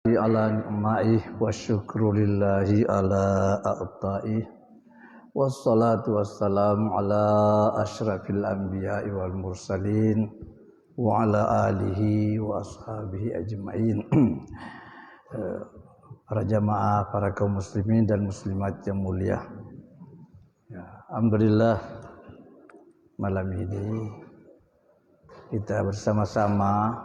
ala ni'maih wa syukru lillahi ala a'taih wassalatu wassalamu ala asyrafil anbiya'i wal mursalin wa ala alihi wa ashabihi ajma'in. Para jamaah, para kaum muslimin dan muslimat yang mulia, alhamdulillah malam ini kita bersama-sama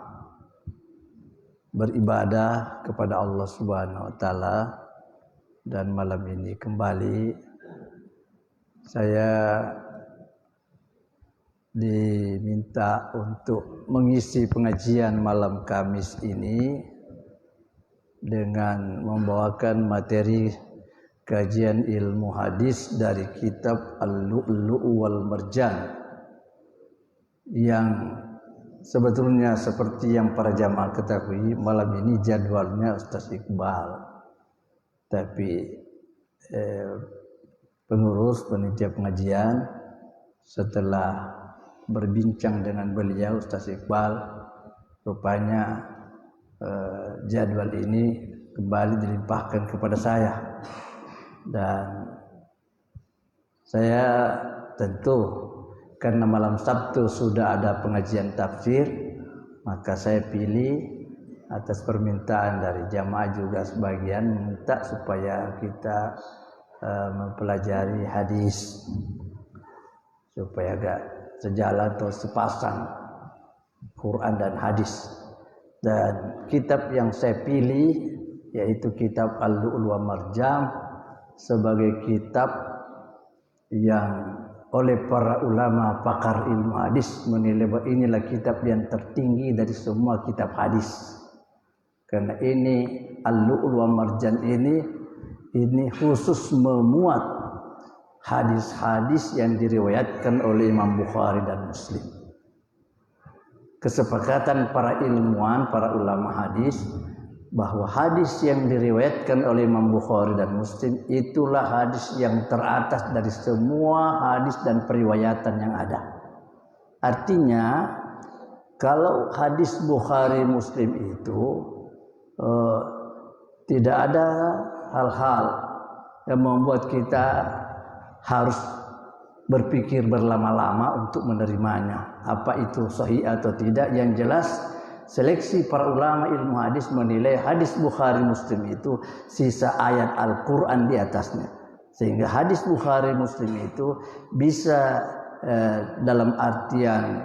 beribadah kepada Allah Subhanahu wa taala, dan malam ini kembali saya diminta untuk mengisi pengajian malam Kamis ini dengan membawakan materi kajian ilmu hadis dari kitab Al-Lu'lu' wal Marjan, yang sebetulnya seperti yang para jamaah ketahui, malam ini jadwalnya Ustaz Iqbal, tapi pengurus panitia pengajian setelah berbincang dengan beliau Ustaz Iqbal, rupanya jadwal ini kembali dilimpahkan kepada saya, dan saya tentu karena malam Sabtu sudah ada pengajian tafsir, maka saya pilih atas permintaan dari jamaah juga sebagian meminta supaya kita mempelajari hadis supaya agak sejalan atau sepasang Quran dan hadis. Dan kitab yang saya pilih yaitu kitab Al-Lu'lu' wal Marjan sebagai kitab yang oleh para ulama pakar ilmu hadis menilai bahwa inilah kitab yang tertinggi dari semua kitab hadis. Karena ini Al-Lu'lu' wal Marjan ini khusus memuat hadis-hadis yang diriwayatkan oleh Imam Bukhari dan Muslim. Kesepakatan para ilmuwan, para ulama hadis, bahwa hadis yang diriwayatkan oleh Imam Bukhari dan Muslim itulah hadis yang teratas dari semua hadis dan periwayatan yang ada. Artinya kalau hadis Bukhari Muslim itu tidak ada hal-hal yang membuat kita harus berpikir berlama-lama untuk menerimanya, apa itu sahih atau tidak. Yang jelas seleksi para ulama ilmu hadis menilai hadis Bukhari Muslim itu sisa ayat Al-Quran di atasnya, sehingga hadis Bukhari Muslim itu bisa dalam artian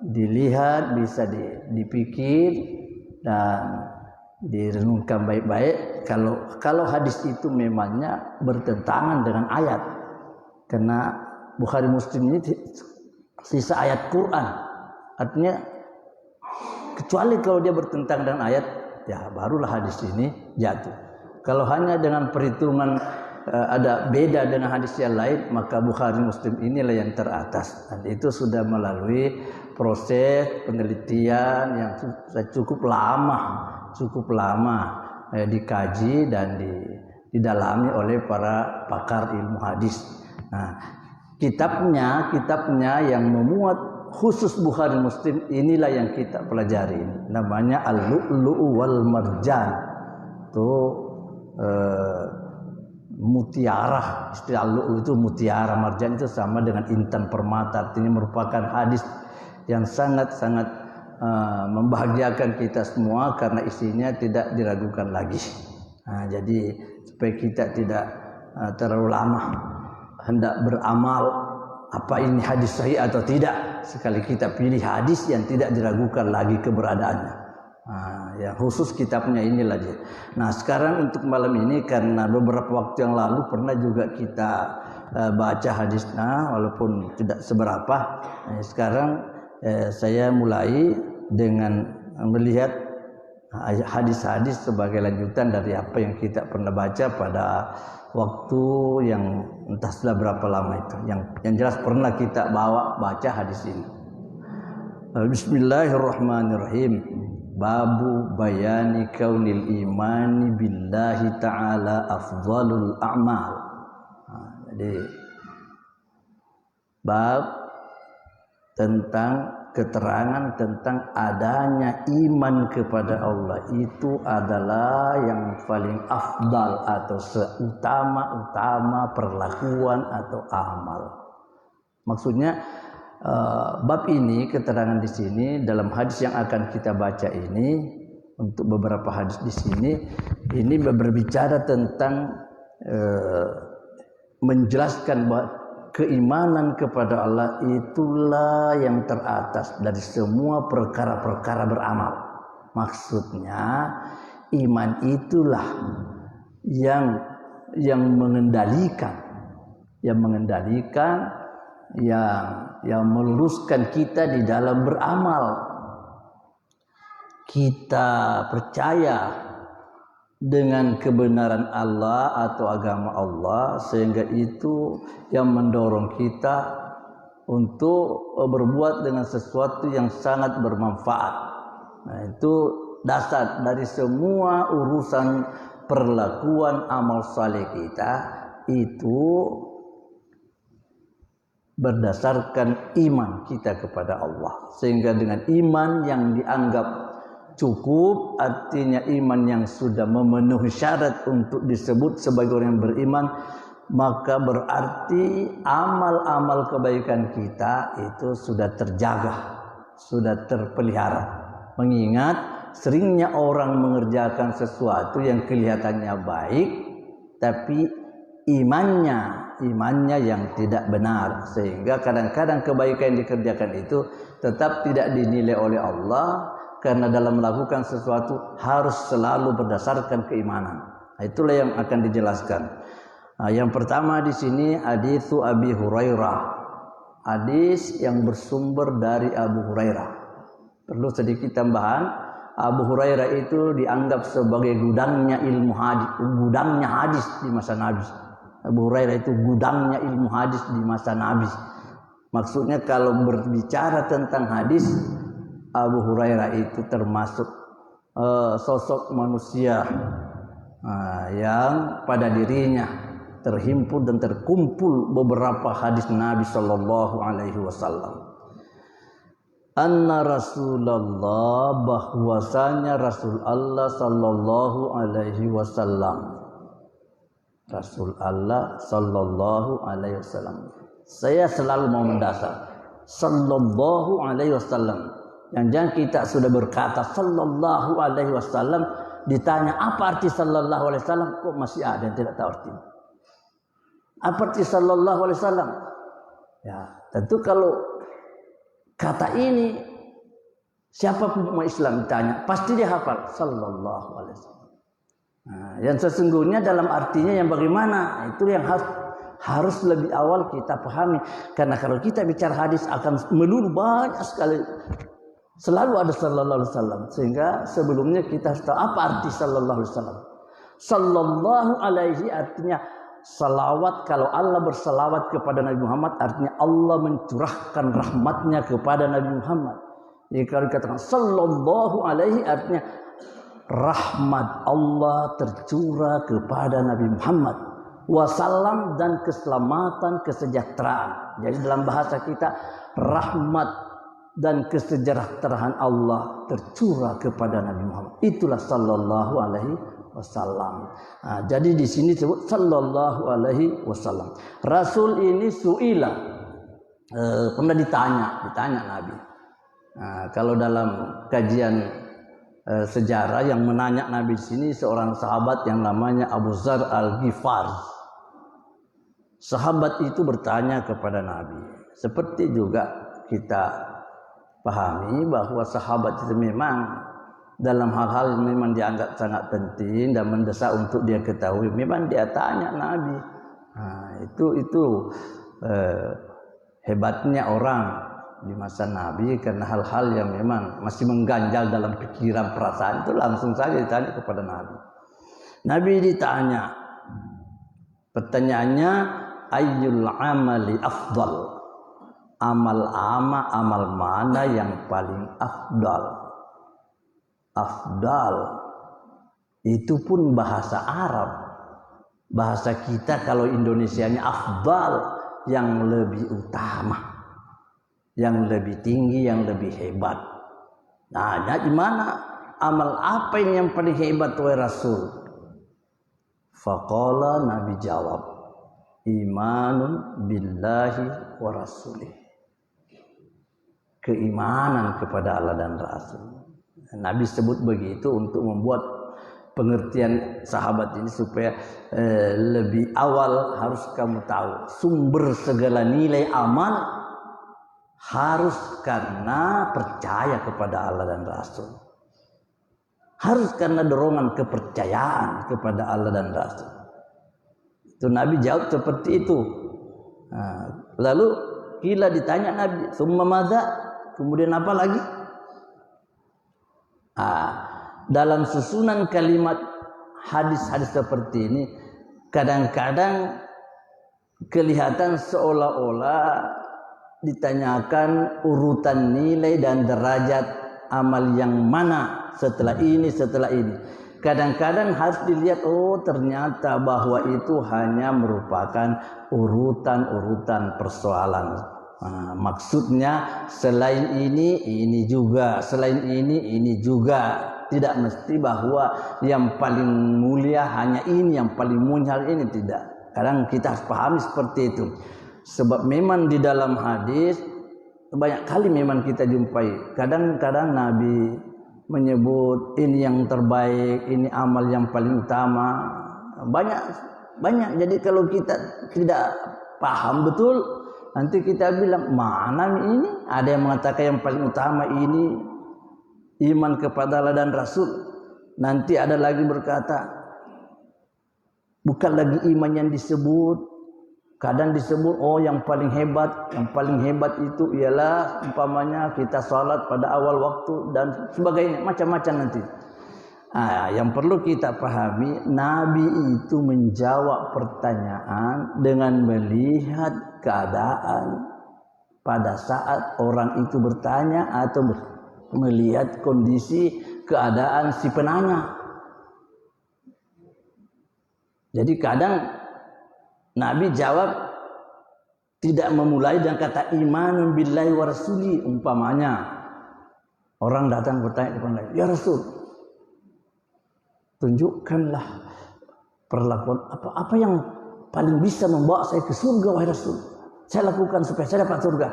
dilihat, bisa dipikir dan direnungkan baik-baik. Kalau hadis itu memangnya bertentangan dengan ayat, karena Bukhari Muslim ini sisa ayat Quran, artinya kecuali kalau dia bertentangan dengan ayat, ya barulah hadis ini jatuh. Kalau hanya dengan perhitungan ada beda dengan hadis yang lain, maka Bukhari Muslim inilah yang teratas, dan itu sudah melalui proses penelitian yang cukup lama dikaji dan didalami oleh para pakar ilmu hadis. Nah, kitabnya yang memuat khusus Bukhari Muslim inilah yang kita pelajari ini. Namanya Al-Lu'lu' wal Marjan. Itu mutiara. Istilah Al-Lu'lu' itu mutiara, marjan itu sama dengan intan permata. Artinya merupakan hadis yang sangat-sangat membahagiakan kita semua karena isinya tidak diragukan lagi. Nah, jadi supaya kita tidak terlalu lama hendak beramal apa ini hadis sahih atau tidak, sekali kita pilih hadis yang tidak diragukan lagi keberadaannya. Yang khusus kitabnya inilah dia. Nah, sekarang untuk malam ini, karena beberapa waktu yang lalu pernah juga kita baca hadisnya walaupun tidak seberapa. Sekarang saya mulai dengan melihat hadis-hadis sebagai lanjutan dari apa yang kita pernah baca pada waktu yang entah sudah berapa lama itu. Yang jelas pernah kita baca hadis ini. Bismillahirrahmanirrahim. Babu bayani kaunil imani billahi ta'ala afdhalul a'mal. Jadi bab tentang keterangan tentang adanya iman kepada Allah itu adalah yang paling afdal atau seutama-utama perlakuan atau amal. Maksudnya bab ini, keterangan di sini dalam hadis yang akan kita baca ini, untuk beberapa hadis di sini ini berbicara tentang menjelaskan bahwa keimanan kepada Allah itulah yang teratas dari semua perkara-perkara beramal. Maksudnya iman itulah yang mengendalikan, yang meluruskan kita di dalam beramal. Kita percaya dengan kebenaran Allah atau agama Allah, sehingga itu yang mendorong kita untuk berbuat dengan sesuatu yang sangat bermanfaat. Nah, itu dasar dari semua urusan perlakuan amal saleh kita, itu berdasarkan iman kita kepada Allah. Sehingga dengan iman yang dianggap cukup, artinya iman yang sudah memenuhi syarat untuk disebut sebagai orang yang beriman, maka berarti amal-amal kebaikan kita itu sudah terjaga, sudah terpelihara. Mengingat seringnya orang mengerjakan sesuatu yang kelihatannya baik, tapi imannya yang tidak benar, sehingga kadang-kadang kebaikan yang dikerjakan itu tetap tidak dinilai oleh Allah. Karena dalam melakukan sesuatu harus selalu berdasarkan keimanan. Nah, itulah yang akan dijelaskan. Nah, yang pertama di sini haditsu Abi Hurairah. Hadis yang bersumber dari Abu Hurairah. Perlu sedikit tambahan, Abu Hurairah itu dianggap sebagai gudangnya ilmu hadis, gudangnya hadis di masa Nabi. Abu Hurairah itu gudangnya ilmu hadis di masa Nabi. Maksudnya kalau berbicara tentang hadis, Abu Hurairah itu termasuk sosok manusia yang pada dirinya terhimpun dan terkumpul beberapa hadis Nabi Shallallahu Alaihi Wasallam. Anna Rasulullah, bahwasanya Rasul Allah Shallallahu Alaihi Wasallam, Rasul Allah Shallallahu Alaihi Wasallam. Saya selalu mau mendasar Shallallahu Alaihi Wasallam. Jangan kita sudah berkata Sallallahu Alaihi Wasallam, ditanya apa arti Sallallahu Alaihi Wasallam, kok masih ada yang tidak tahu artinya. Apa arti Sallallahu Alaihi Wasallam? Ya, tentu kalau kata ini siapapun umat Islam ditanya, pasti dia hafal Sallallahu Alaihi Wasallam. Nah, yang sesungguhnya dalam artinya yang bagaimana, itu yang harus lebih awal kita pahami. Karena kalau kita bicara hadis akan melulu banyak sekali. Selalu ada Sallallahu Alaihi Wasallam, sehingga sebelumnya kita harus tahu apa arti Sallallahu Alaihi Wasallam. Sallallahu Alaihi artinya salawat. Kalau Allah bersalawat kepada Nabi Muhammad, artinya Allah mencurahkan rahmatnya kepada Nabi Muhammad. Jadi kalau dikatakan Sallallahu Alaihi artinya rahmat Allah tercurah kepada Nabi Muhammad. Wasallam, dan keselamatan, kesejahteraan. Jadi dalam bahasa kita rahmat dan kesejahteraan Allah tercurah kepada Nabi Muhammad. Itulah Sallallahu Alaihi Wasallam. Nah, jadi di sini disebut Sallallahu Alaihi Wasallam. Rasul ini suila, pernah ditanya Nabi. Nah, kalau dalam kajian sejarah yang menanya Nabi di sini seorang sahabat yang namanya Abu Dzar Al-Ghifari. Sahabat itu bertanya kepada Nabi. Seperti juga kita pahami bahwa sahabat itu memang dalam hal-hal yang memang dianggap sangat penting dan mendesak untuk dia ketahui, memang dia tanya Nabi. Nah, itu hebatnya orang di masa Nabi, karena hal-hal yang memang masih mengganjal dalam pikiran perasaan itu langsung saja ditanya kepada Nabi. Nabi ditanya, pertanyaannya ayyul amali afdal. Amal mana yang paling afdal? Afdal itu pun bahasa Arab. Bahasa kita kalau Indonesianya afdal, yang lebih utama. yang lebih tinggi, yang lebih hebat. Nah, gimana? Amal apa ini yang paling hebat wahai Rasul? Faqala, Nabi jawab, imanun billahi wa rasulih. Keimanan kepada Allah dan Rasul. Nabi sebut begitu untuk membuat pengertian sahabat ini supaya lebih awal harus kamu tahu sumber segala nilai amal harus karena percaya kepada Allah dan Rasul. Harus karena dorongan kepercayaan kepada Allah dan Rasul. Itu Nabi jawab seperti itu. Nah, lalu kila ditanya Nabi, summa madza? Kemudian apa lagi? Dalam susunan kalimat hadis-hadis seperti ini, kadang-kadang kelihatan seolah-olah ditanyakan urutan nilai dan derajat amal yang mana setelah ini. Kadang-kadang harus dilihat, oh ternyata bahwa itu hanya merupakan urutan-urutan persoalan. Nah, maksudnya selain ini juga, selain ini juga. Tidak mesti bahwa yang paling mulia hanya ini, yang paling mulia ini, tidak. Kadang kita harus pahami seperti itu. Sebab memang di dalam hadis banyak kali memang kita jumpai. Kadang-kadang Nabi menyebut ini yang terbaik, ini amal yang paling utama. Banyak. Jadi kalau kita tidak paham betul, nanti kita bilang mana ini? Ada yang mengatakan yang paling utama ini iman kepada Allah dan Rasul. Nanti ada lagi berkata bukan lagi iman yang disebut. Kadang disebut oh yang paling hebat itu ialah umpamanya kita salat pada awal waktu dan sebagainya, macam-macam nanti. Yang perlu kita pahami, Nabi itu menjawab pertanyaan dengan melihat keadaan pada saat orang itu bertanya atau melihat kondisi keadaan si penanya. Jadi kadang Nabi jawab tidak memulai dengan kata imanun billahi wa rasuli. Umpamanya orang datang bertanya kepada Nabi, ya Rasul, tunjukkanlah perlakuan apa yang paling bisa membawa saya ke surga wahai Rasul. Saya lakukan supaya saya dapat surga.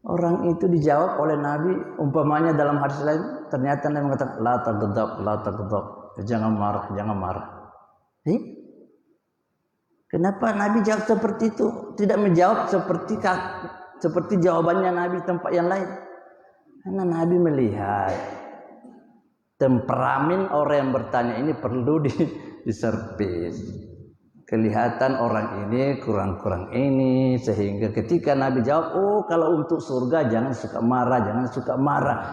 Orang itu dijawab oleh Nabi umpamanya dalam hadis lain, ternyata Nabi mengatakan la taghdab, jangan marah. Kenapa Nabi jawab seperti itu? Tidak menjawab seperti jawabannya Nabi tempat yang lain. Karena Nabi melihat temperamen orang yang bertanya ini perlu diservis. Kelihatan orang ini kurang ini, sehingga ketika Nabi jawab, oh kalau untuk surga jangan suka marah.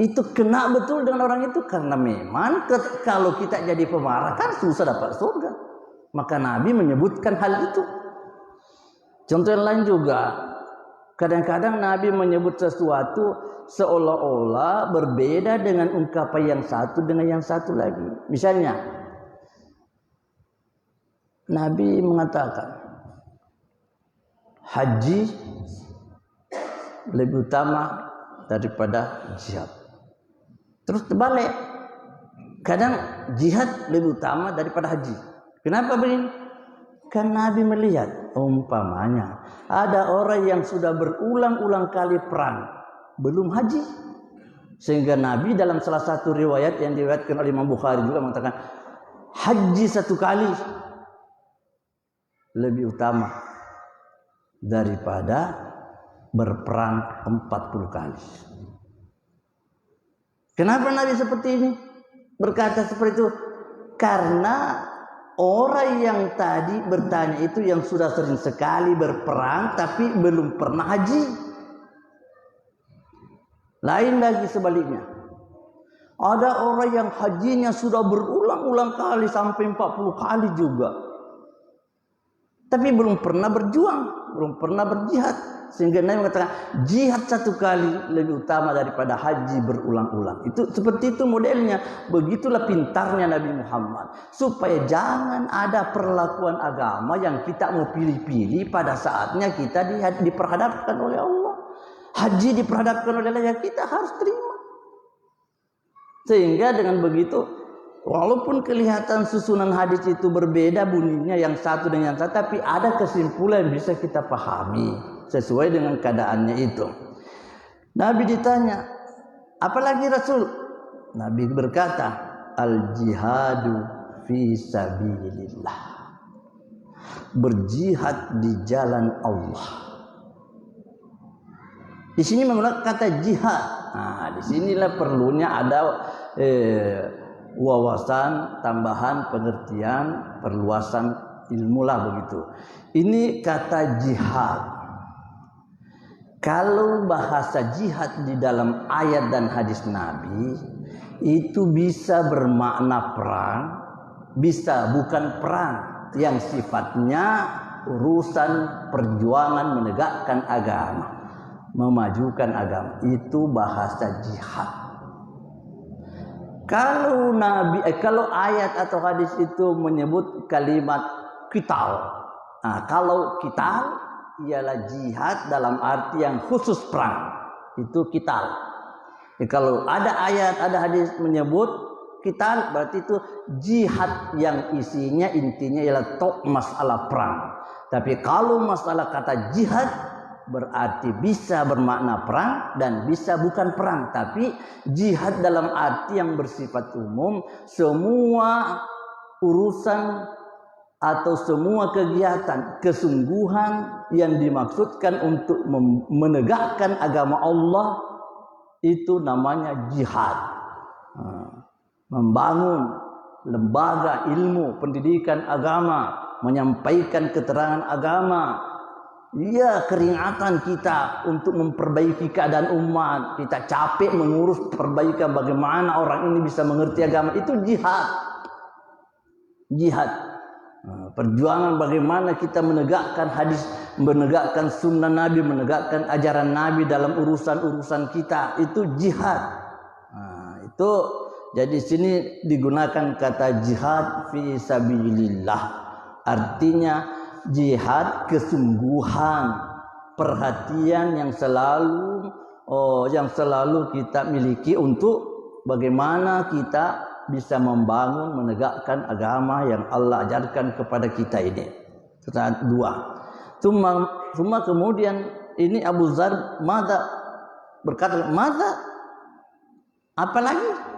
Itu kena betul dengan orang itu, karena memang kalau kita jadi pemarah kan susah dapat surga. Maka Nabi menyebutkan hal itu. Contoh yang lain juga, kadang-kadang Nabi menyebut sesuatu seolah-olah berbeda dengan ungkapan yang satu dengan yang satu lagi. Misalnya, Nabi mengatakan haji lebih utama daripada jihad. Terus terbalik, kadang jihad lebih utama daripada haji. Kenapa begini? Kan Nabi melihat umpamanya ada orang yang sudah berulang-ulang kali perang belum haji, sehingga Nabi dalam salah satu riwayat yang diriwayatkan oleh Imam Bukhari juga mengatakan haji satu kali lebih utama daripada berperang 40 kali. Kenapa Nabi seperti ini berkata seperti itu? Karena orang yang tadi bertanya itu yang sudah sering sekali berperang tapi belum pernah haji. Lain lagi sebaliknya. Ada orang yang hajinya sudah berulang-ulang kali sampai 40 kali juga. Tapi belum pernah berjuang. belum pernah berjihad. Sehingga Nabi mengatakan jihad satu kali lebih utama daripada haji berulang-ulang. Itu seperti itu modelnya. Begitulah pintarnya Nabi Muhammad. Supaya jangan ada perlakuan agama yang kita mau pilih-pilih pada saatnya kita diperhadapkan oleh Allah. Haji diperhadapkan oleh Allah, ya kita harus terima. Sehingga dengan begitu, walaupun kelihatan susunan hadis itu berbeda bunyinya yang satu dengan yang satu, tapi ada kesimpulan yang bisa kita pahami sesuai dengan keadaannya itu. Nabi ditanya, apalagi Rasul? Nabi berkata, al-jihadu fi sabilillah. Berjihad di jalan Allah. Di sini menggunakan kata jihad. Nah, di sinilah perlunya ada wawasan, tambahan pengertian, perluasan ilmu lah begitu. Ini kata jihad. Kalau bahasa jihad di dalam ayat dan hadis Nabi itu bisa bermakna perang, bisa bukan perang yang sifatnya urusan perjuangan menegakkan agama, memajukan agama, itu bahasa jihad. Kalau ayat atau hadis itu menyebut kalimat qital, kalau qital ialah jihad dalam arti yang khusus perang, itu qital. Kalau ada ayat, ada hadis menyebut qital, berarti itu jihad yang isinya intinya ialah masalah perang. Tapi kalau masalah kata jihad berarti bisa bermakna perang dan bisa bukan perang, tapi jihad dalam arti yang bersifat umum, semua urusan atau semua kegiatan, kesungguhan yang dimaksudkan untuk menegakkan agama Allah, itu namanya jihad. Membangun lembaga ilmu pendidikan agama, menyampaikan keterangan agama. Ya, keringatan kita untuk memperbaiki keadaan umat, kita capek mengurus perbaikan bagaimana orang ini bisa mengerti agama, itu jihad. Jihad. Perjuangan bagaimana kita menegakkan hadis, menegakkan sunnah Nabi, menegakkan ajaran Nabi dalam urusan-urusan kita, itu jihad. Itu jadi sini digunakan kata jihad fi sabilillah, artinya jihad kesungguhan, perhatian yang selalu kita miliki untuk bagaimana kita bisa membangun, menegakkan agama yang Allah ajarkan kepada kita ini. Dua. Cuma kemudian ini Abu Dzar berkata, "Mada? Apalagi?"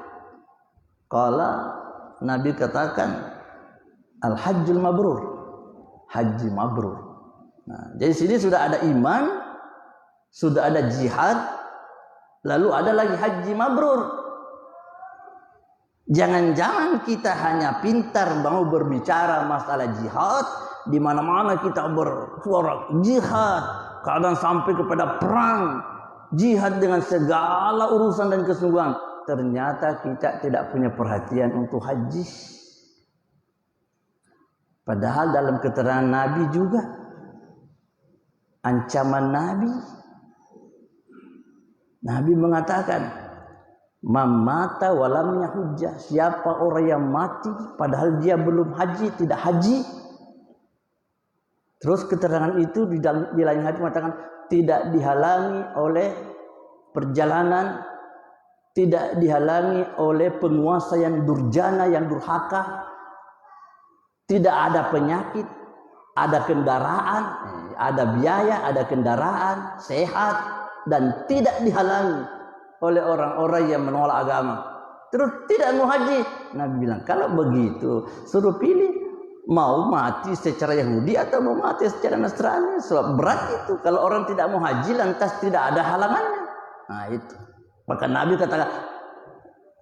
Qala, Nabi katakan, "Al-hajjul mabrur." Haji mabrur. Nah, jadi sini sudah ada iman, sudah ada jihad, lalu ada lagi haji mabrur. Jangan-jangan kita hanya pintar mau berbicara masalah jihad, di mana-mana kita bersuara jihad, kadang sampai kepada perang, jihad dengan segala urusan dan kesungguhan. Ternyata kita tidak punya perhatian untuk haji. Padahal dalam keterangan Nabi juga, ancaman Nabi mengatakan, "Mamata walam yahujjah." Siapa orang yang mati padahal dia belum haji, tidak haji. Terus keterangan itu di lain hadis mengatakan tidak dihalangi oleh perjalanan, tidak dihalangi oleh penguasa yang durjana, yang durhaka. Tidak ada penyakit, ada kendaraan, ada biaya, ada kendaraan, sehat, dan tidak dihalangi oleh orang-orang yang menolak agama. Terus tidak mau haji. Nabi bilang, kalau begitu suruh pilih, mau mati secara Yahudi atau mau mati secara Nasrani. Sebab berat itu kalau orang tidak mau haji lantas tidak ada halangannya. Nah itu. Maka Nabi katakan,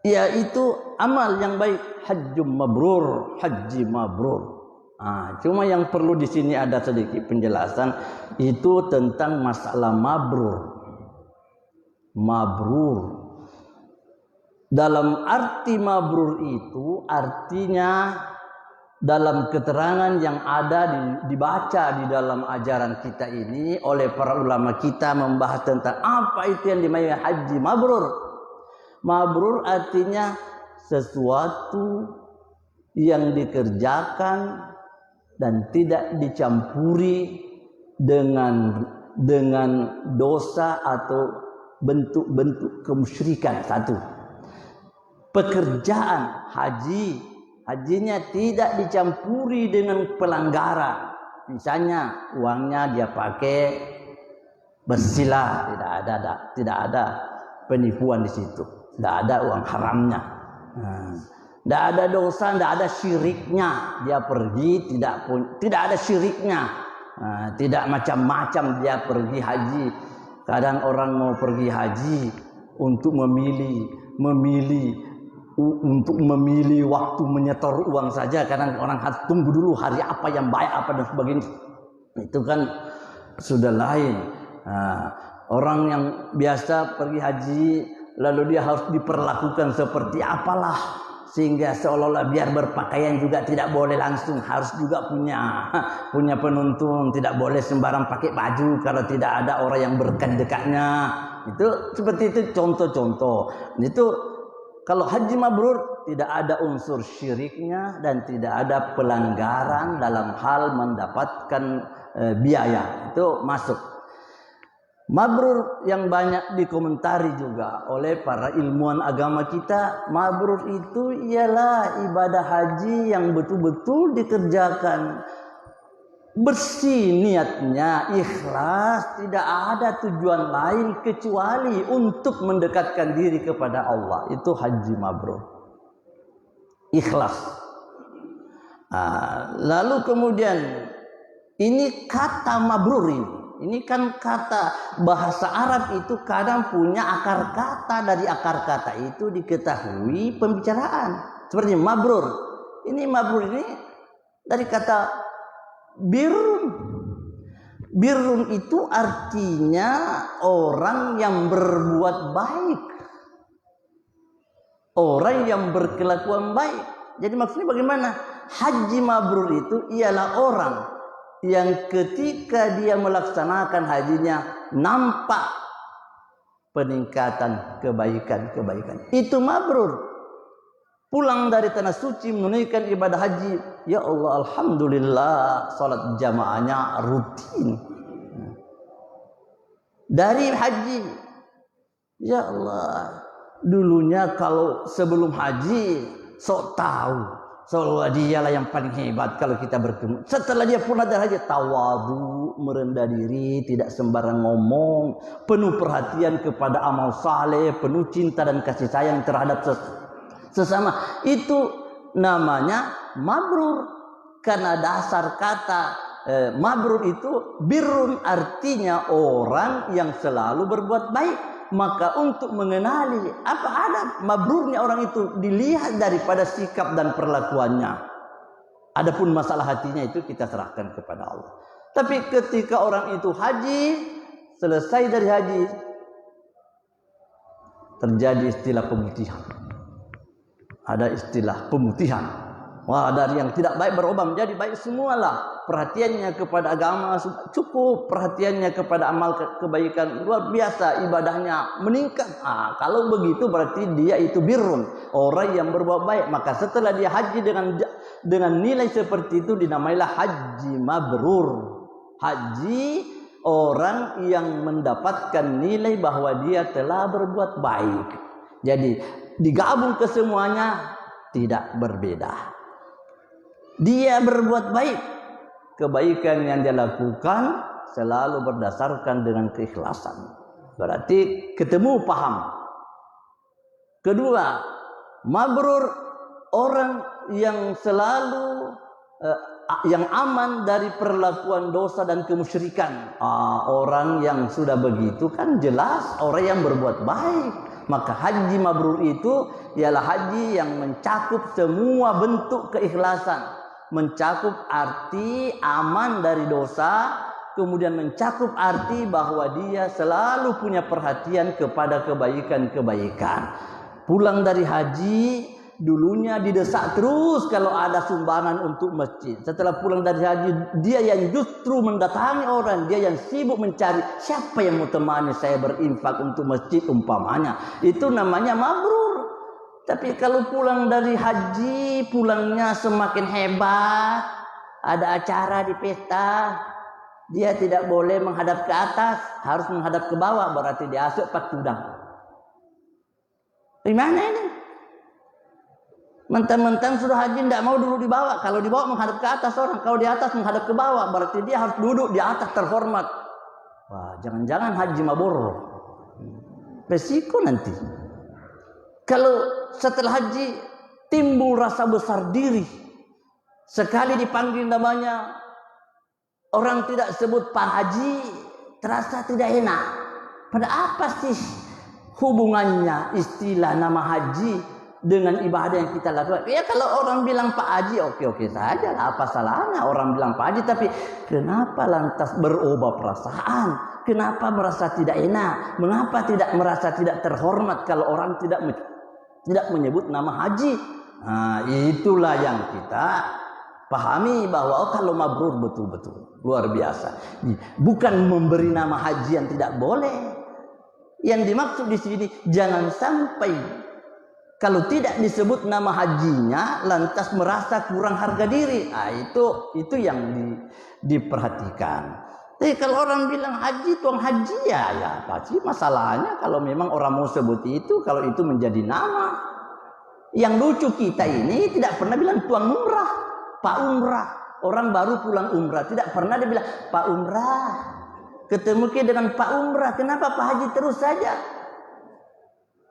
ya itu amal yang baik, hajjum mabrur, haji mabrur. Cuma yang perlu di sini ada sedikit penjelasan itu tentang masalah mabrur. Mabrur. Dalam arti mabrur itu artinya dalam keterangan yang ada dibaca di dalam ajaran kita ini oleh para ulama kita membahas tentang apa itu yang dimaksud haji mabrur. Mabrur artinya sesuatu yang dikerjakan dan tidak dicampuri dengan dosa atau bentuk-bentuk kemusyrikan. Satu, pekerjaan hajinya tidak dicampuri dengan pelanggaran. Misalnya uangnya dia pakai bersila, tidak ada penipuan di situ, tidak ada uang haramnya, tidak ada dosa, tidak ada syiriknya. Dia pergi tidak ada syiriknya, tidak macam-macam dia pergi haji. Kadang orang mau pergi haji untuk memilih waktu menyetor uang saja. Kadang orang harus tunggu dulu hari apa yang baik apa dan sebagainya. Itu kan sudah lain. Orang yang biasa pergi haji lalu dia harus diperlakukan seperti apalah, sehingga seolah-olah biar berpakaian juga tidak boleh langsung, harus juga punya penuntun, tidak boleh sembarang pakai baju kalau tidak ada orang yang berdekat-dekatnya. Itu seperti itu contoh-contoh. Itu kalau haji mabrur tidak ada unsur syiriknya dan tidak ada pelanggaran dalam hal mendapatkan biaya. Itu masuk. Mabrur yang banyak dikomentari juga oleh para ilmuwan agama kita, mabrur itu ialah ibadah haji yang betul-betul dikerjakan bersih niatnya, ikhlas, tidak ada tujuan lain kecuali untuk mendekatkan diri kepada Allah. Itu haji mabrur, ikhlas. Lalu kemudian ini kata mabrur ini kan kata bahasa Arab itu kadang punya akar kata. Dari akar kata itu diketahui pembicaraan. Seperti mabrur. Ini mabrur ini dari kata birrun. Birrun itu artinya orang yang berbuat baik, orang yang berkelakuan baik. Jadi maksudnya bagaimana? Haji mabrur itu ialah orang yang ketika dia melaksanakan hajinya nampak peningkatan kebaikan-kebaikan. Itu mabrur. Pulang dari tanah suci menunaikan ibadah haji, ya Allah, alhamdulillah, salat jamaahnya rutin. Dari haji, ya Allah, dulunya kalau sebelum haji sok tahu seolah dialah yang paling hebat kalau kita bertemu. Setelah dia pulang dari haji, tawadu, merendah diri, tidak sembarang ngomong, penuh perhatian kepada amal saleh, penuh cinta dan kasih sayang terhadap sesama. Itu namanya mabrur. Karena dasar kata mabrur itu birrun, artinya orang yang selalu berbuat baik. Maka untuk mengenali apa ada mabrurnya orang itu dilihat daripada sikap dan perlakuannya. Adapun masalah hatinya itu kita serahkan kepada Allah. Tapi ketika orang itu haji, selesai dari haji, terjadi istilah pemutihan. Ada istilah pemutihan. Wah, dari yang tidak baik berubah menjadi baik semualah. Perhatiannya kepada agama cukup, perhatiannya kepada amal kebaikan luar biasa, ibadahnya meningkat. Kalau begitu berarti dia itu birrun, orang yang berbuat baik. Maka setelah dia haji dengan nilai seperti itu dinamailah haji mabrur. Haji orang yang mendapatkan nilai bahwa dia telah berbuat baik. Jadi digabung kesemuanya tidak berbeda. Dia berbuat baik, kebaikan yang dia lakukan selalu berdasarkan dengan keikhlasan. Berarti ketemu paham. Kedua, mabrur orang yang selalu yang aman dari perlakuan dosa dan kemusyrikan. Orang yang sudah begitu kan jelas orang yang berbuat baik. Maka haji mabrur itu ialah haji yang mencakup semua bentuk keikhlasan. Mencakup arti aman dari dosa, kemudian mencakup arti bahwa dia selalu punya perhatian kepada kebaikan-kebaikan. Pulang dari haji Dulunya didesak terus kalau ada sumbangan untuk masjid. Setelah pulang dari haji, dia yang justru mendatangi orang, dia yang sibuk mencari siapa yang mau temani saya berinfak untuk masjid umpamanya. Itu namanya mabrur. Tapi kalau pulang dari haji, pulangnya semakin hebat, ada acara di pesta, dia tidak boleh menghadap ke atas, harus menghadap ke bawah, berarti dia asuk pak kudang. Gimana ini? Mentang-mentang sudah haji tidak mau duduk di bawah. Kalau di bawah menghadap ke atas orang, kalau di atas menghadap ke bawah, berarti dia harus duduk di atas terhormat. Wah, jangan-jangan haji mabur. Resiko nanti. Kalau setelah haji timbul rasa besar diri, sekali dipanggil namanya, orang tidak sebut Pak Haji, terasa tidak enak. Pada apa sih hubungannya istilah nama haji dengan ibadah yang kita lakukan? Ya kalau orang bilang Pak Haji, oke-oke saja lah, apa salahnya orang bilang Pak Haji. Tapi kenapa lantas berubah perasaan? Kenapa merasa tidak enak? Mengapa tidak merasa tidak terhormat kalau orang tidak menyebut nama haji? Nah, itulah yang kita pahami bahwa kalau mabrur betul-betul luar biasa. Bukan memberi nama haji yang tidak boleh. Yang dimaksud di sini jangan sampai kalau tidak disebut nama hajinya lantas merasa kurang harga diri. Nah, itu yang diperhatikan. Jadi kalau orang bilang haji, tuang haji ya apa sih masalahnya kalau memang orang mau sebut itu, kalau itu menjadi nama. Yang lucu kita ini tidak pernah bilang tuang umrah, Pak Umrah. Orang baru pulang umrah tidak pernah dia bilang Pak Umrah. Ketemu dengan Pak Umrah, kenapa Pak Haji terus saja?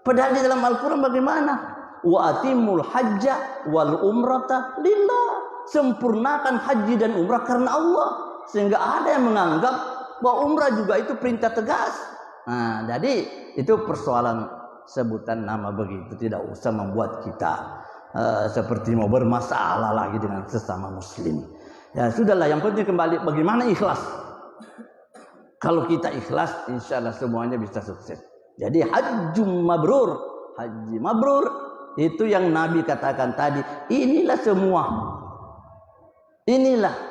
Padahal di dalam Al-Quran bagaimana? Wa atimul hajja wal umrata lillah. Sempurnakan haji dan umrah karena Allah. Sehingga ada yang menganggap bahwa umrah juga itu perintah tegas. Nah, jadi itu persoalan sebutan nama begitu. Tidak usah membuat kita seperti mau bermasalah lagi dengan sesama muslim. Ya sudahlah, yang penting kembali bagaimana ikhlas. Kalau kita ikhlas, insya Allah semuanya bisa sukses. Jadi haji mabrur itu yang Nabi katakan tadi. Inilah semua. Inilah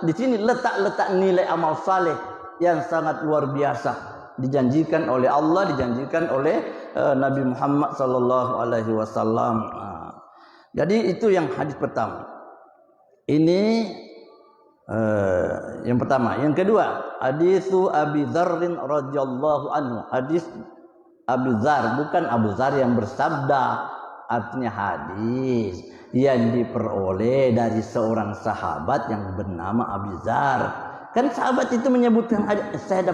di sini letak nilai amal saleh yang sangat luar biasa dijanjikan oleh Allah, dijanjikan oleh Nabi Muhammad sallallahu alaihi wasallam. Jadi itu yang hadis pertama. Ini yang pertama. Yang kedua, hadisu Abi Dzar radhiyallahu anhu. Hadis Abu Dzar, bukan Abu Dzar yang bersabda, artinya hadis yang diperoleh dari seorang sahabat yang bernama Abu Dzar. Kan sahabat itu menyebutkan, saya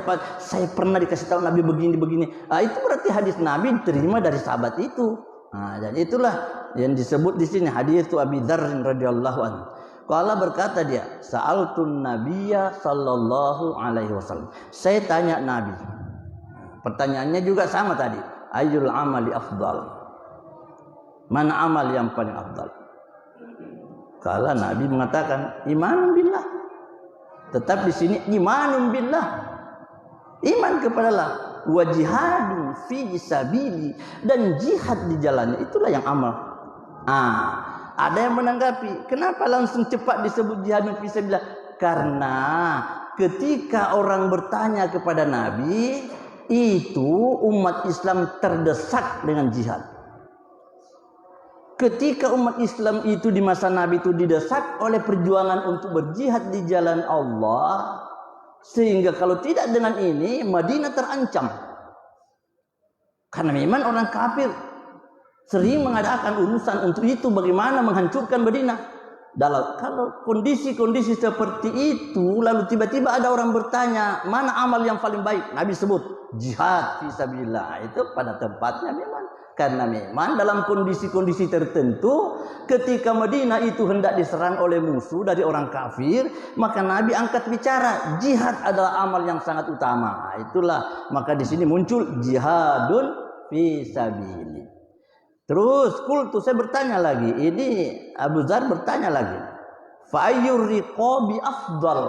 pernah dikasih tahu Nabi begini. Itu berarti hadis Nabi diterima dari sahabat itu. Dan itulah yang disebut di sini hadis Abu Dzar radhiyallahu anhu. Qala berkata dia, sa'altun nabiyya sallallahu alaihi wasallam. Saya tanya Nabi. Pertanyaannya juga sama tadi. Ayyul amali afdal? Mana amal yang paling afdal? Kala Nabi mengatakan imanun billah. Tetap di sini imanun billah. Iman kepada Allah. Wa jihadun fi sabili, dan jihad di jalannya, itulah yang amal. Ada yang menanggapi, kenapa langsung cepat disebut jihadun fi sabilillah? Karena ketika orang bertanya kepada Nabi, itu umat Islam terdesak dengan jihad. Ketika umat Islam itu di masa Nabi itu didesak oleh perjuangan untuk berjihad di jalan Allah, sehingga kalau tidak dengan ini Madinah terancam. Karena memang orang kafir sering mengadakan urusan untuk itu, bagaimana menghancurkan Madinah. Kalau kondisi-kondisi seperti itu, lalu tiba-tiba ada orang bertanya, mana amal yang paling baik? Nabi sebut jihad fisabilillah. Itu pada tempatnya memang. Karena memang dalam kondisi-kondisi tertentu, ketika Madinah itu hendak diserang oleh musuh dari orang kafir, maka Nabi angkat bicara, jihad adalah amal yang sangat utama. Itulah, maka di sini muncul jihadun fisabilillah. Terus saya bertanya lagi, ini Abu Dzar bertanya lagi, fa'ayyur riqabi afdal.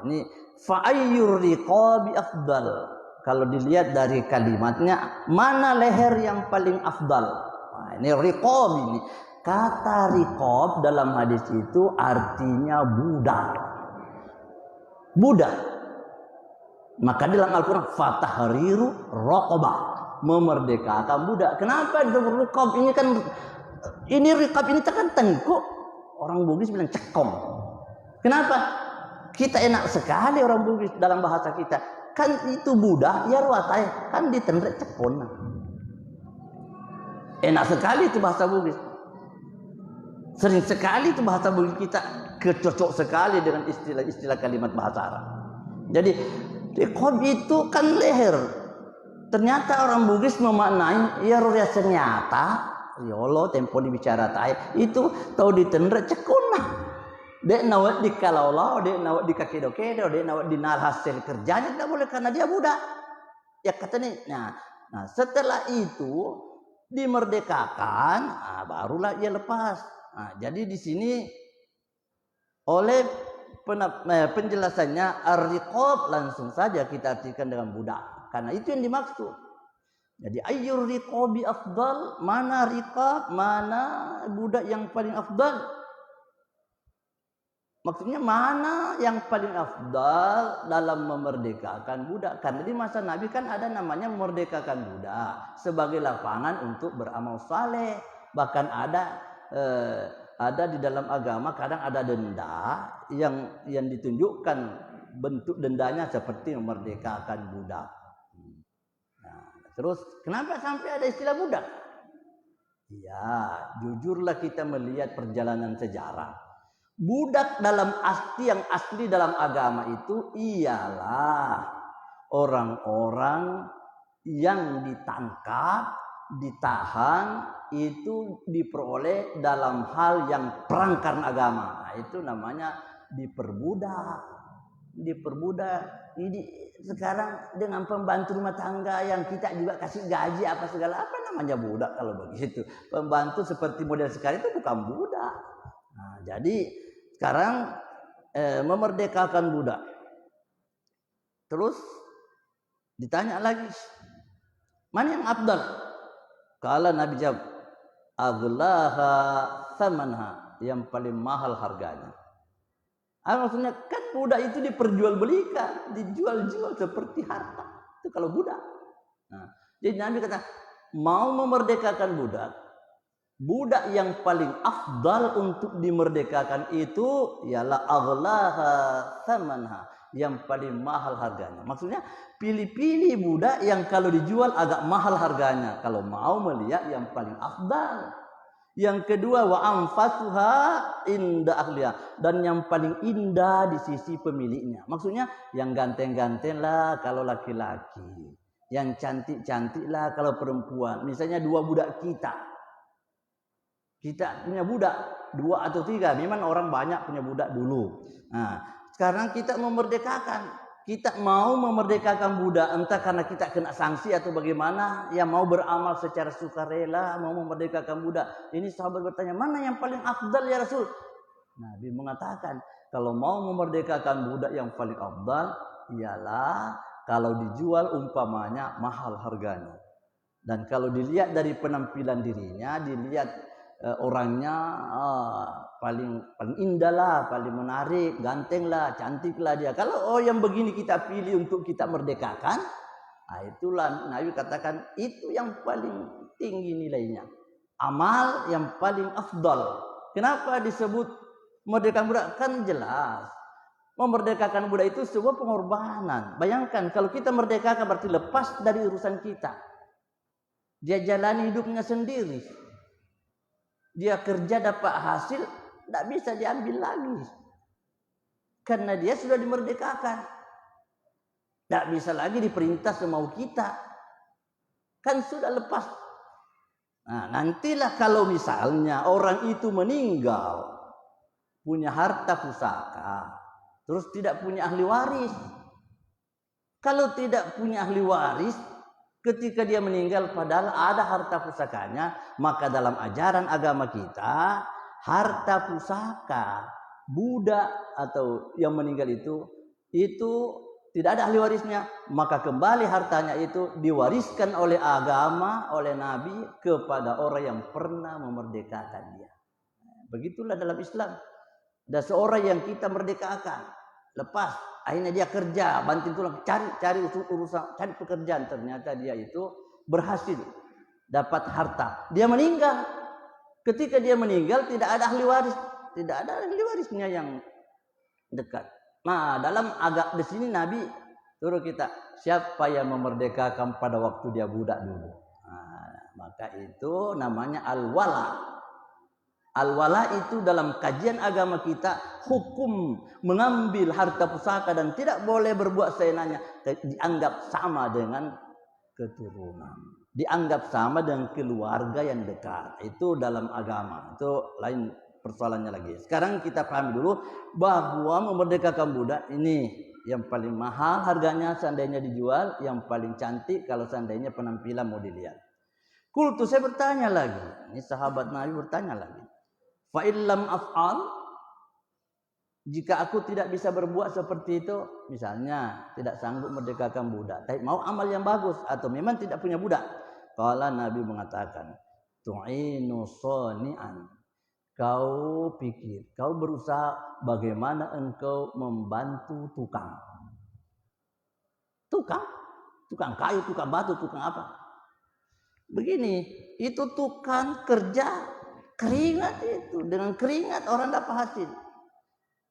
Ini fa'ayyur riqabi afdal. Kalau dilihat dari kalimatnya, mana leher yang paling afdal? Ini riqab ini. Kata riqab dalam hadis itu artinya budak. Budak. Maka dalam Al-Quran fatahriru raqabah, memerdekakan budak. Kenapa disebut riqab? Ini riqab ini kan tengkuk. Orang Bugis bilang cekong. Kenapa? Kita enak sekali orang Bugis dalam bahasa kita. Kan itu budak ya ruatai, kan ditendrek cekon. Enak sekali itu bahasa Bugis. Sering sekali itu bahasa Bugis kita kecocok sekali dengan istilah-istilah kalimat bahasa Arab. Jadi riqab itu kan leher. Ternyata orang Bugis memaknai ya ruya ternyata ya Allah tempo dibicara tai itu tahu ditendrek cekona. Dek nawat di kalaulau, dek nawat di kakedo-kedo, dek nawat di nal hasil kerjanya tidak boleh karena dia budak. Ya katanya. Nah setelah itu dimerdekakan, barulah ia lepas. Nah, jadi di sini oleh penjelasannya ar-riqab langsung saja kita artikan dengan budak. Karena itu yang dimaksud. Jadi ayyur riqabi afdal, mana riqab, mana budak yang paling afdal? Maksudnya mana yang paling afdal dalam memerdekakan budak? Karena di masa Nabi kan ada namanya memerdekakan budak sebagai lapangan untuk beramal saleh. Bahkan ada di dalam agama kadang ada denda yang ditunjukkan bentuk dendanya seperti memerdekakan budak. Nah, terus kenapa sampai ada istilah budak? Ya, jujurlah kita melihat perjalanan sejarah. Budak dalam yang asli dalam agama itu ialah orang-orang yang ditangkap, ditahan, itu diperoleh dalam hal yang perang karena agama. Nah, itu namanya diperbudak. Ini sekarang dengan pembantu rumah tangga yang kita juga kasih gaji apa segala, apa namanya budak kalau begitu? Pembantu seperti model sekarang itu bukan budak. Nah, jadi sekarang memerdekakan budak. Terus ditanya lagi, mana yang afdal? Kalau Nabi jawab, aghlaha thamanha, yang paling mahal harganya. Maksudnya kan budak itu diperjualbelikan, dijual-jual seperti harta. Itu kalau budak. Nah, jadi Nabi kata, mau memerdekakan budak yang paling afdal untuk dimerdekakan itu ialah aghlaha thamanha, yang paling mahal harganya. Maksudnya pilih-pilih budak yang kalau dijual agak mahal harganya kalau mau melihat yang paling afdal. Yang kedua wa anfasuha inda ahliha, dan yang paling indah di sisi pemiliknya. Maksudnya yang ganteng-ganteng lah kalau laki-laki, yang cantik-cantik lah kalau perempuan. Misalnya dua budak kita punya budak 2 atau 3, memang orang banyak punya budak dulu. Nah, sekarang kita memerdekakan. Kita mau memerdekakan budak, entah karena kita kena sanksi atau bagaimana, ya mau beramal secara sukarela, mau memerdekakan budak. Ini sahabat bertanya, mana yang paling afdal ya Rasul? Nabi mengatakan, kalau mau memerdekakan budak yang paling afdal, ialah kalau dijual umpamanya mahal harganya. Dan kalau dilihat dari penampilan dirinya, dilihat orangnya paling indah lah, paling menarik, ganteng lah, cantik lah dia. Kalau yang begini kita pilih untuk kita merdekakan, itulah Nabi katakan itu yang paling tinggi nilainya, amal yang paling afdal. Kenapa disebut merdekakan budak? Kan jelas memerdekakan budak itu sebuah pengorbanan. Bayangkan kalau kita merdekakan berarti lepas dari urusan kita, dia jalani hidupnya sendiri. Dia kerja dapat hasil, tidak bisa diambil lagi. Karena dia sudah dimerdekakan. Tidak bisa lagi diperintah semau kita. Kan sudah lepas. Nah, nantilah kalau misalnya orang itu meninggal, punya harta pusaka, terus tidak punya ahli waris. Kalau tidak punya ahli waris, ketika dia meninggal padahal ada harta pusakanya, maka dalam ajaran agama kita, harta pusaka budak atau yang meninggal itu tidak ada ahli warisnya, maka kembali hartanya itu diwariskan oleh agama, oleh Nabi kepada orang yang pernah memerdekakan dia. Begitulah dalam Islam. Ada seorang yang kita merdekakan, lepas, akhirnya dia kerja, banting tulang, cari urusan, cari pekerjaan, ternyata dia itu berhasil dapat harta. Dia meninggal. Ketika dia meninggal tidak ada ahli waris, tidak ada ahli warisnya yang dekat. Nah, dalam agak di sini Nabi suruh kita, siapa yang memerdekakan pada waktu dia budak dulu. Nah, maka itu namanya al-wala. Al-wala itu dalam kajian agama kita hukum mengambil harta pusaka dan tidak boleh berbuat seenaknya, dianggap sama dengan keturunan. Dianggap sama dengan keluarga yang dekat. Itu dalam agama. Itu lain persoalannya lagi. Sekarang kita paham dulu bahwa memerdekakan budak ini yang paling mahal harganya seandainya dijual, yang paling cantik kalau seandainya penampilan mau dilihat. Kultu, saya bertanya lagi. Ini sahabat Nabi bertanya lagi. Fa illam af'al, jika aku tidak bisa berbuat seperti itu, misalnya tidak sanggup merdekakan budak, tapi mau amal yang bagus atau memang tidak punya budak. Kalau Nabi mengatakan, tu'inu soni'an. Kau pikir, kau berusaha bagaimana engkau membantu tukang. Tukang kayu, tukang batu, tukang apa. Begini, itu tukang kerja keringat itu. Dengan keringat orang dapat hasil.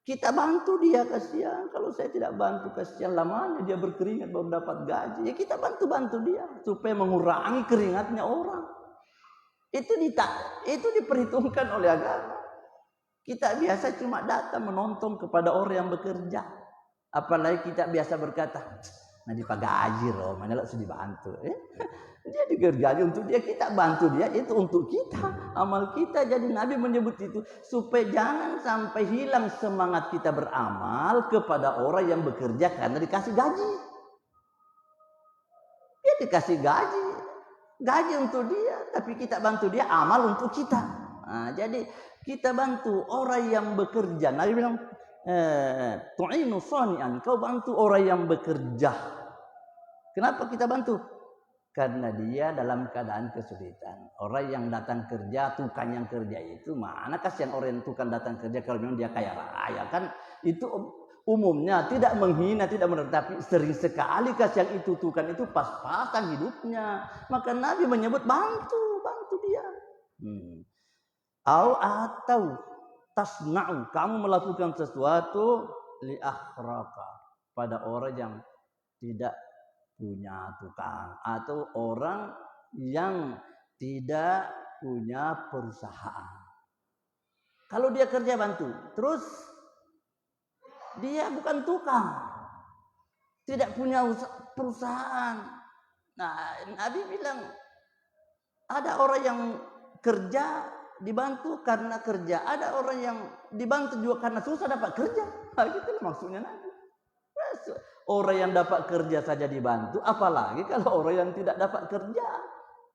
Kita bantu dia, kasihan. Kalau saya tidak bantu, kasihan, lamanya dia berkeringat baru dapat gaji. Ya kita bantu dia supaya mengurangi keringatnya orang. Itu diperhitungkan oleh agama. Kita biasa cuma datang menonton kepada orang yang bekerja. Apalagi kita biasa berkata, nanti pak gaji loh, mana lo sudah dibantu. Dia dikerjakan untuk dia, kita bantu dia, itu untuk kita, amal kita. Jadi Nabi menyebut itu supaya jangan sampai hilang semangat kita beramal kepada orang yang bekerja karena dikasih gaji. Dia dikasih gaji untuk dia, tapi kita bantu dia, amal untuk kita. Nah, jadi kita bantu orang yang bekerja. Nabi bilang, tu'inu sani'an, kau bantu orang yang bekerja. Kenapa kita bantu? Karena dia dalam keadaan kesulitan. Orang yang datang kerja, tukang yang kerja itu, mana kasihan orang yang tukang datang kerja kalau memang dia kaya raya kan? Itu umumnya tidak menghina, tidak tapi sering sekali kasihan itu tukang itu pas-pasan hidupnya. Maka Nabi menyebut bantu dia. Atau tasna'u, kamu melakukan sesuatu li akhraka, pada orang yang tidak punya tukang atau orang yang tidak punya perusahaan. Kalau dia kerja bantu, terus dia bukan tukang, tidak punya perusahaan. Nah, Nabi bilang ada orang yang kerja dibantu karena kerja, ada orang yang dibantu juga karena susah dapat kerja. Nah, gitu maksudnya Nabi. Orang yang dapat kerja saja dibantu, apalagi kalau orang yang tidak dapat kerja,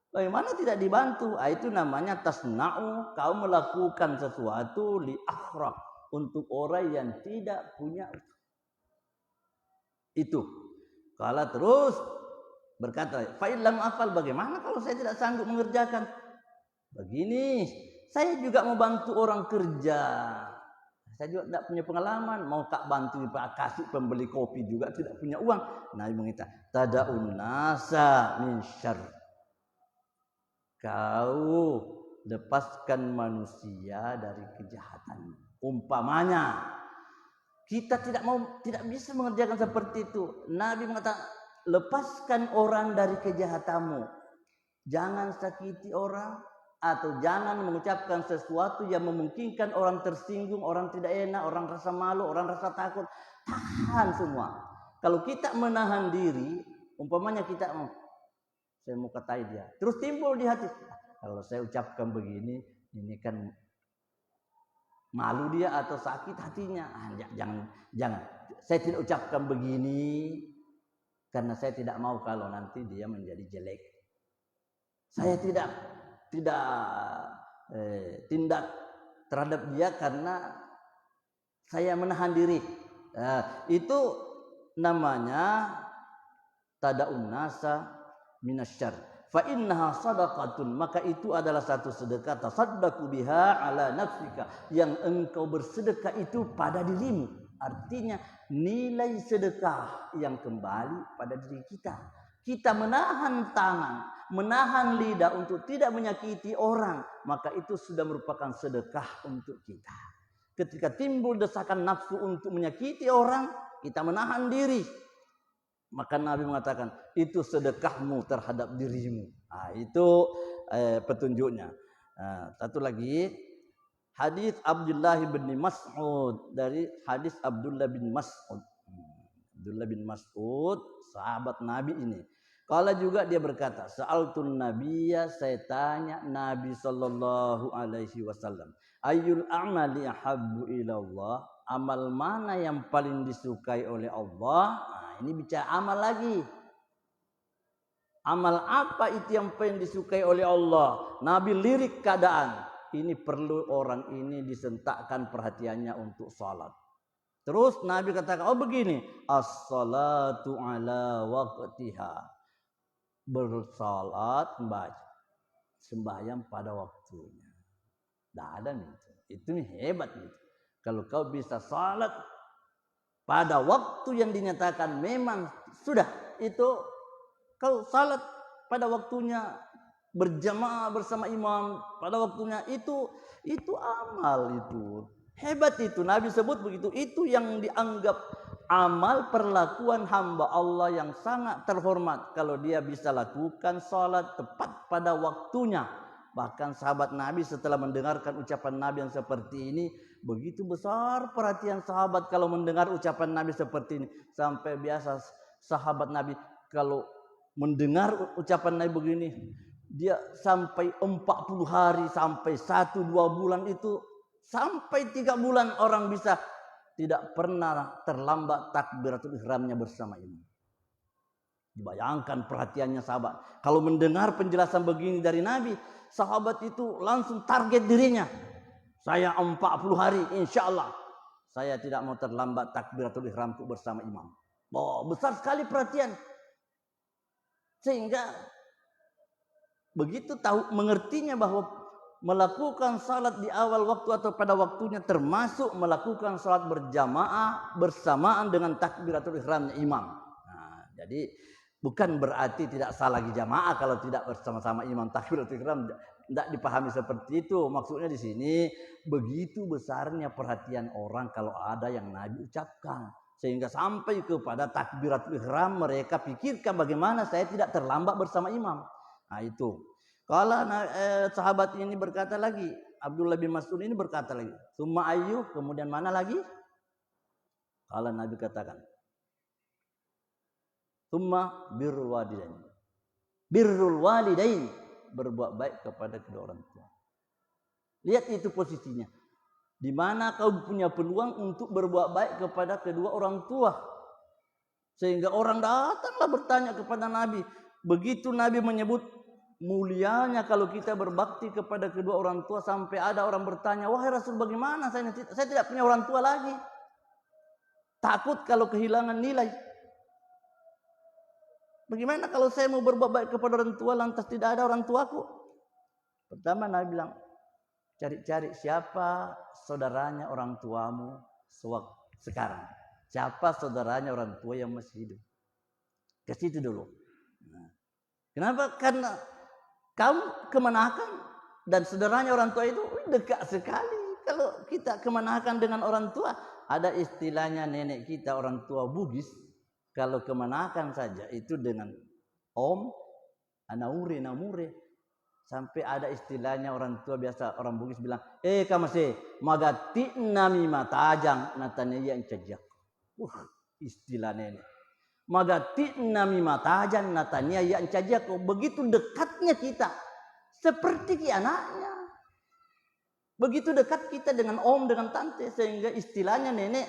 bagaimana tidak dibantu? Itu namanya tasna'u, kau melakukan sesuatu li akhraq, untuk orang yang tidak punya. Itu. Kalau terus berkata, fa illam afal, bagaimana kalau saya tidak sanggup mengerjakan? Begini, saya juga mau bantu orang kerja. Saya juga tidak punya pengalaman, mau tak bantu kasih pembeli kopi juga tidak punya uang. Nabi mengatakan, tada'un nasa min syarr. Kau lepaskan manusia dari kejahatan. Umpamanya kita tidak bisa mengerjakan seperti itu. Nabi mengatakan, lepaskan orang dari kejahatanmu. Jangan sakiti orang, atau jangan mengucapkan sesuatu yang memungkinkan orang tersinggung, orang tidak enak, orang rasa malu, orang rasa takut. Tahan semua. Kalau kita menahan diri, umpamanya saya mau katai dia, terus timbul di hati, kalau saya ucapkan begini, ini kan malu dia atau sakit hatinya. Jangan. Saya tidak ucapkan begini karena saya tidak mau kalau nanti dia menjadi jelek. Saya tidak tindak terhadap dia karena saya menahan diri. Itu namanya tada'un nasa minasyarr. Fa innaha sadaqatun, maka itu adalah satu sedekah, tasaddaqu biha ala nafsika, yang engkau bersedekah itu pada dirimu. Artinya nilai sedekah yang kembali pada diri kita. Kita menahan tangan, menahan lidah untuk tidak menyakiti orang, maka itu sudah merupakan sedekah untuk kita. Ketika timbul desakan nafsu untuk menyakiti orang, kita menahan diri. Maka Nabi mengatakan itu sedekahmu terhadap dirimu. Nah, itu petunjuknya. Nah, satu lagi hadis Abdullah bin Mas'ud, dari hadis Abdullah bin Mas'ud. Abdullah bin Mas'ud, sahabat Nabi ini. Kala juga dia berkata, sa'altun nabiyya, saya tanya Nabi sallallahu alaihi wasallam, ayyul a'mali ahabbu ila Allah, amal mana yang paling disukai oleh Allah? Nah, ini bicara amal lagi. Amal apa itu yang paling disukai oleh Allah? Nabi lirik keadaan. Ini perlu orang ini disentakkan perhatiannya untuk salat. Terus Nabi katakan, oh begini, as-salatu ala waqtiha. Bersalat, membaca sembahyang pada waktunya. Tidak ada itu hebat gitu. Kalau kau bisa salat pada waktu yang dinyatakan, memang sudah itu kau salat pada waktunya, berjamaah bersama imam pada waktunya, itu amal, itu hebat. Itu Nabi sebut begitu. Itu yang dianggap amal perlakuan hamba Allah yang sangat terhormat kalau dia bisa lakukan salat tepat pada waktunya. Bahkan sahabat Nabi setelah mendengarkan ucapan Nabi yang seperti ini, begitu besar perhatian sahabat kalau mendengar ucapan Nabi seperti ini. Sampai biasa sahabat Nabi kalau mendengar ucapan Nabi begini, dia sampai 40 hari, sampai 1-2 bulan itu, sampai 3 bulan orang bisa tidak pernah terlambat takbiratul ihramnya bersama imam. Dibayangkan perhatiannya sahabat. Kalau mendengar penjelasan begini dari Nabi, sahabat itu langsung target dirinya. Saya 40 hari, insya Allah saya tidak mau terlambat takbiratul ihramku bersama imam. Oh, besar sekali perhatian. Sehingga begitu tahu mengertinya bahwa melakukan salat di awal waktu atau pada waktunya termasuk melakukan salat berjamaah bersamaan dengan takbiratul ihramnya imam. Nah, jadi bukan berarti tidak sah lagi jamaah kalau tidak bersama-sama imam takbiratul ihram. Tidak dipahami seperti itu. Maksudnya di sini begitu besarnya perhatian orang kalau ada yang Nabi ucapkan, sehingga sampai kepada takbiratul ihram mereka pikirkan bagaimana saya tidak terlambat bersama imam. Nah, itu. Kalau sahabat ini berkata lagi, Abdullah bin Mas'ud ini berkata lagi, summa ayyu, kemudian mana lagi? Kalau Nabi katakan, summa birrul walidain. Birrul walidain, berbuat baik kepada kedua orang tua. Lihat itu posisinya. Di mana kau punya peluang untuk berbuat baik kepada kedua orang tua. Sehingga orang datanglah bertanya kepada Nabi. Begitu Nabi menyebut mulianya kalau kita berbakti kepada kedua orang tua, sampai ada orang bertanya, wahai Rasul, bagaimana saya tidak punya orang tua lagi, takut kalau kehilangan nilai. Bagaimana kalau saya mau berbuat baik kepada orang tua lantas tidak ada orang tuaku? Pertama Nabi bilang, cari-cari siapa saudaranya orang tuamu sekarang, siapa saudaranya orang tua yang masih hidup, ke situ dulu. Nah, kenapa? Karena kamu kemanakan dan saudaranya orang tua itu dekat sekali. Kalau kita kemanakan dengan orang tua, ada istilahnya nenek kita orang tua Bugis, kalau kemanakan saja itu dengan om, anaure, namure, sampai ada istilahnya orang tua biasa orang Bugis bilang, kamase magati nami matajang natanya yang cejak. Istilah nenek. Magati nami matajan natanya yang cajak. Begitu dekatnya kita seperti anaknya, begitu dekat kita dengan om, dengan tante, sehingga istilahnya nenek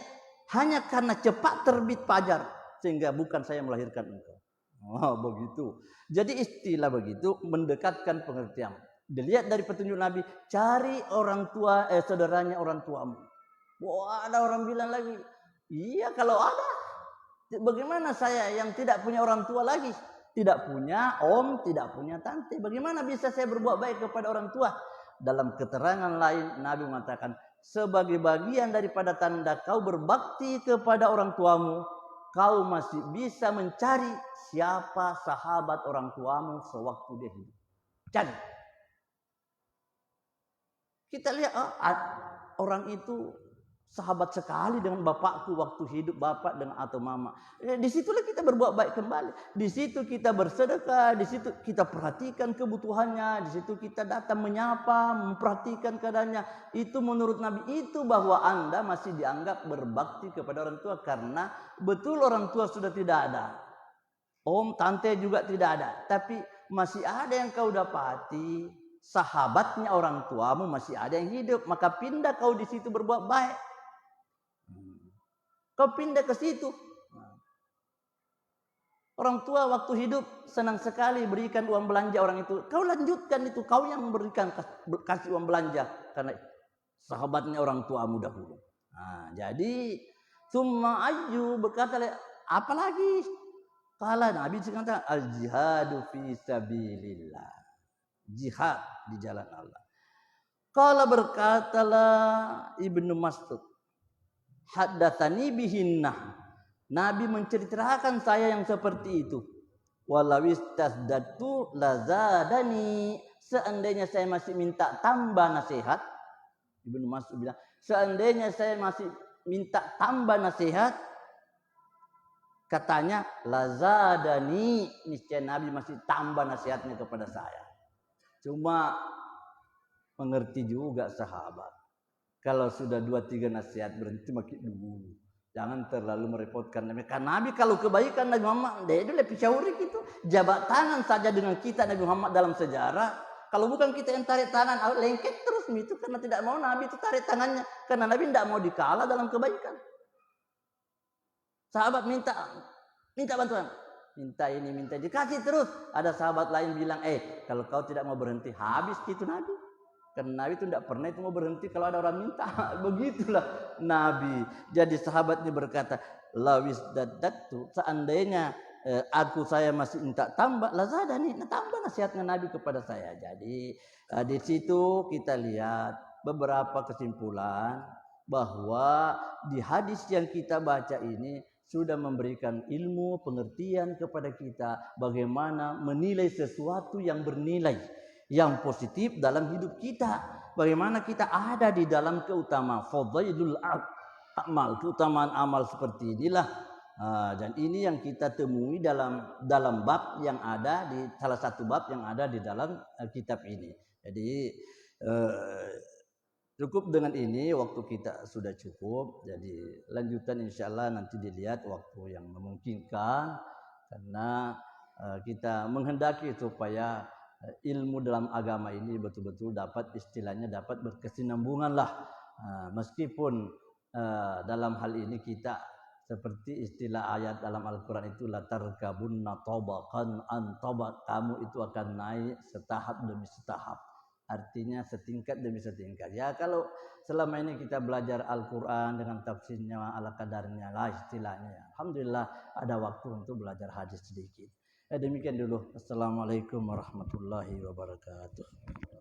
hanya karena cepat terbit fajar, sehingga bukan saya melahirkan engkau. Oh, begitu. Jadi istilah begitu mendekatkan pengertian. Dilihat dari petunjuk Nabi, cari orang tua, saudaranya orang tuamu. Wah, ada orang bilang lagi, iya kalau ada. Bagaimana saya yang tidak punya orang tua lagi, tidak punya om, tidak punya tante, bagaimana bisa saya berbuat baik kepada orang tua? Dalam keterangan lain Nabi mengatakan, sebagai bagian daripada tanda kau berbakti kepada orang tuamu, kau masih bisa mencari siapa sahabat orang tuamu sewaktu dia hidup. Cari. Kita lihat orang itu sahabat sekali dengan bapakku waktu hidup, bapak dengan atau mama. Di situlah kita berbuat baik kembali. Di situ kita bersedekah, di situ kita perhatikan kebutuhannya, di situ kita datang menyapa, memperhatikan keadaannya. Itu menurut Nabi itu bahwa Anda masih dianggap berbakti kepada orang tua, karena betul orang tua sudah tidak ada. Om, tante juga tidak ada, tapi masih ada yang kau dapati, sahabatnya orang tuamu masih ada yang hidup, maka pindah kau di situ berbuat baik. Kau pindah ke situ. Orang tua waktu hidup senang sekali berikan uang belanja orang itu. Kau lanjutkan itu, kau yang memberikan kasih uang belanja karena sahabatnya orang tuamu dahulu. Nah, jadi summa ayyu berkata, apalagi? Kala Nabi berkata, al-jihadu fi sabilillah. Jihad di jalan Allah. Kala berkatalah Ibnu Mas'ud, haddatsani bihinnah. Nabi menceritakan saya yang seperti itu. Walawis tasdatu lazadani. Seandainya saya masih minta tambah nasihat, Ibnu Mas'ud bilang, seandainya saya masih minta tambah nasihat, katanya lazadani, niscaya Nabi masih tambah nasihatnya kepada saya. Cuma mengerti juga sahabat, kalau sudah 2-3 nasihat berhenti makin dulu. Jangan terlalu merepotkan Nabi. Karena Nabi kalau kebaikan Nabi Muhammad, dia itu lebih syaurik itu. Jabat tangan saja dengan kita Nabi Muhammad dalam sejarah. Kalau bukan kita yang tarik tangan, lengket terus itu. Karena tidak mau Nabi itu tarik tangannya. Karena Nabi tidak mau dikalah dalam kebaikan. Sahabat minta bantuan. Minta ini, minta dikasih terus. Ada sahabat lain bilang, kalau kau tidak mau berhenti, habis gitu Nabi. Karena Nabi itu tidak pernah itu mau berhenti kalau ada orang minta. Begitulah Nabi. Jadi sahabatnya berkata, lawis dadatu, seandainya saya masih minta tambah, lazadani, tambah nasihatnya Nabi kepada saya. Jadi di situ kita lihat beberapa kesimpulan bahwa di hadis yang kita baca ini sudah memberikan ilmu, pengertian kepada kita bagaimana menilai sesuatu yang bernilai, yang positif dalam hidup kita. Bagaimana kita ada di dalam keutamaan fadhailul amal, keutamaan amal seperti inilah. Dan ini yang kita temui dalam bab yang ada di salah satu bab yang ada di dalam kitab ini. Jadi cukup dengan ini, waktu kita sudah cukup. Jadi lanjutan insya Allah nanti dilihat waktu yang memungkinkan, karena kita menghendaki supaya ilmu dalam agama ini betul-betul dapat istilahnya dapat berkesinambungan lah. Meskipun dalam hal ini kita seperti istilah ayat dalam Al-Quran itu, latarkabunna tabaqan an tabaq, kamu itu akan naik setahap demi setahap. Artinya setingkat demi setingkat. Ya kalau selama ini kita belajar Al-Quran dengan tafsirnya ala kadarnya lah istilahnya. Alhamdulillah ada waktu untuk belajar hadis sedikit. Demikian dulu. Assalamualaikum warahmatullahi wabarakatuh.